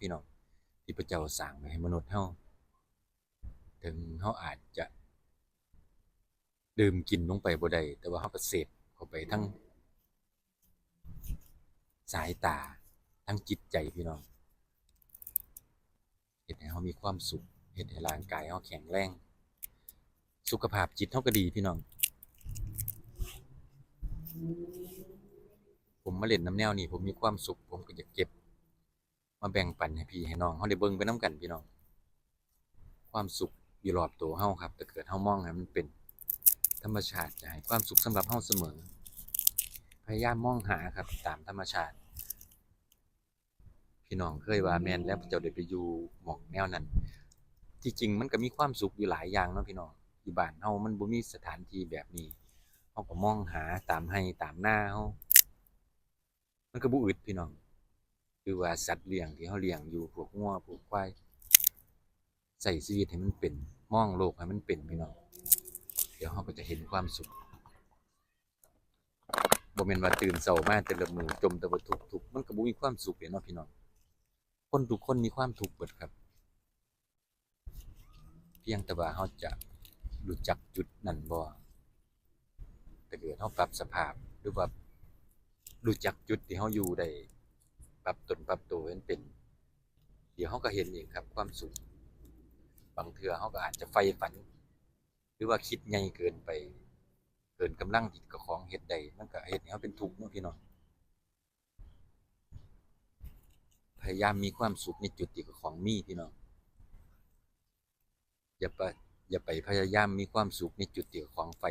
พี่น้องที่พระเจ้าสร้างไว้ให้มนุษย์เฮาถึงเฮาอาจจะดื่มกินลงไปบ่ได้แต่ว่าเฮาก็เสพเข้าไปทั้งสายตาทั้งจิตใจพี่น้องเฮ็ดให้เฮามีความสุขเฮ็ดให้ร่างกายเฮาแข็งแรงสุขภาพจิตเฮาก็ดีพี่น้องผมมาเล่นน้ำแนวนี้ผมมีความสุขผมก็อยากเก็บมาแบ่งปันให้พี่ให้น้องเฮาได้เบิ่งไปนํกันพี่น้องความสุขอยู่รอบตัวเฮาครับถ้าเกิดเฮามองให้มันเป็นธรรมชาติจะให้ความสุขสำหรับเฮาเสมอพยายามมองหาครับตามธรรมชาติพี่น้องเคยว่าแม่นแล้วเจ้าได้ไปอยู่หม้องแนวนั้นที่จริงมันก็มีความสุขอยู่หลายอย่างเนาะพี่น้องอยู่บ้านเฮามันบ่มีสถานที่แบบนี้เฮาก็มองหาตามไร่ตามนาเฮามันก็บ่อึดพี่น้องคือว่าสัตว์เลี้ยงที่เฮาเลี้ยงอยู่พวกงัวพวกควายใช้ชีวิตให้มันเป็นมองโลกให้มันเป็นพี่น้องเดี๋ยวเฮาก็จะเห็นความสุขบ่แม่นว่าตื่นเช้ามาแต่ละมื้อจมแต่ว่าทุกข์ๆมันก็บ่มีความสุขแหละเนาะพี่น้องคนทุกคนมีความทุกข์เบิดครับเพียงแต่ว่าเฮาจะรู้จักจุดนั้นบ่ถ้าเกิดเฮาปรับสภาพหรือว่ารู้จักจุดที่เฮาอยู่ได้ปรับตนปรับตัวให้มันเป็นเดี๋ยวเฮาก็เห็นเองครับความสุขบางเทื่อเฮาก็อาจจะใฝ่ฝันหรือว่าคิดใหญ่เกินไปเกินกำลังที่เจ้าของเฮ็ดได้มันก็เฮ็ดให้เฮาเป็นทุกข์เนาะพี่น้องพยายามมีความสุขในจุดที่เจ้าของมีพี่น้องอย่าไปอย่าไปพยายามมีความสุขในจุดที่เจ้าของใฝ่